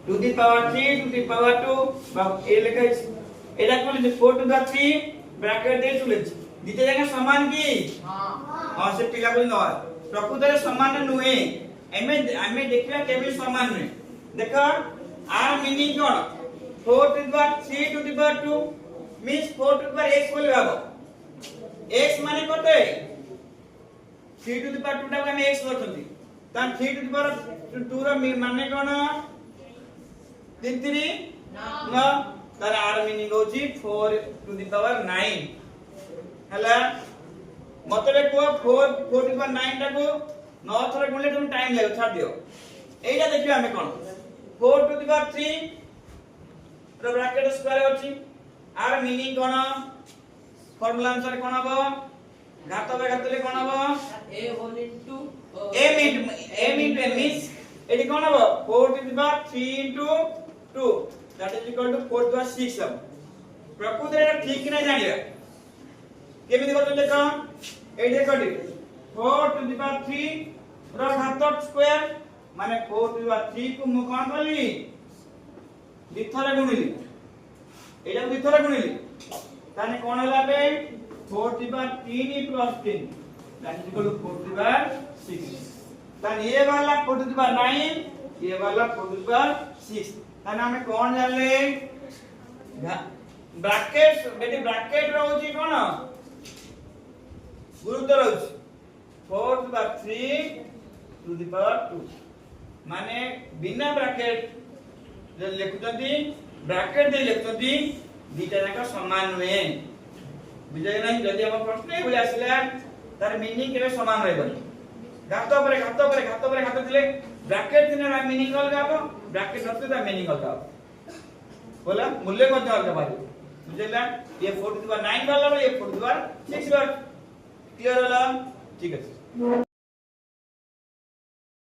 two the power 3 two the পাওয়ার 2 বা এই লেখা আছে এটা কি বলেছে 4 টু দা 3 ব্র্যাকেট দিয়ে চলেছে দিতে জায়গা সমান কি হ্যাঁ সে পিলা বলি নয় প্রকৃতরে সমান নুহে আমি দেখিবা কেবি সমান নুহে দেখো আর মিনিং কোন 4 to the power 3 two the power 2 means 4 to the power x বলে ভাবো x মানে কত 3 to the power 2 টাকে আমি x ধরছি তার 3 to the power 2 র মানে কোন 3 3 না তার আর মিনিং হচ্ছে 4 to the power 9 ହେଲା মতলব কো 4 to the power 9 টাকো 9 থরে গুণলে তুমি টাইম লাগবে ছাড় দিও এইটা দেখিও আমি কোন 4 to the power 3 র ব্র্যাকেট স্কয়ার আছে আর মিনিং কোন ফর্মুলা অনুসারে কোন হবে ঘাত হবে ঘাতলে কোন হবে a whole into m into m means এটি কোন হবে 4 to the power 3 into 2 that is equal to 4 to the power 6 হবে প্রকৃতরে এটা ঠিক কি না জানিবা কেমিতি করতে দেখো এই দেখো 4 টু দি পাওয়ার 3 র ঘাত স্কয়ার মানে 4 টু দি পাওয়ার 3 কো মু কোন কলি দ্বিথরে গুণিলি এটা দ্বিথরে গুণিলি তাহলে কোন হলা বে 4 to the power 3 plus 3 that is equal to 4 to the power 6 তাহলে ये वाला 4 टू द पावर 9 ये वाला 4 टू द पावर 6 তাহলে আমি কোন জানলে ব্র্যাকেট বেটি ব্র্যাকেট রହୁଛି কোন গুরুত্ব রହୁଛି 4 to the power 3 two the পাওয়ার 2 মানে বিনা ব্র্যাকেট যে লিখুଛନ୍ତି ব্র্যাকেট দিয়ে লিখুଛନ୍ତି দুইটা যাক সমান নয় বুঝাই নাই যদি আমার প্রশ্ন এই বলে আসলে তার মিনিং কেবে সমান হইবনি ঘাত পরে ঘাত পরে ঘাত পরে ঘাত দিলে ব্র্যাকেট দিনে মিনিং অলগা হবে ব্র্যাকেট নথলে তা মিনিং অলগা হবে बोला मूल्य ମଧ୍ୟ अलगा बारी बुझला ये 4 टू द पावर 9 वाला ये 4 टू द पावर 6 बार क्लियर होला ठीक আছে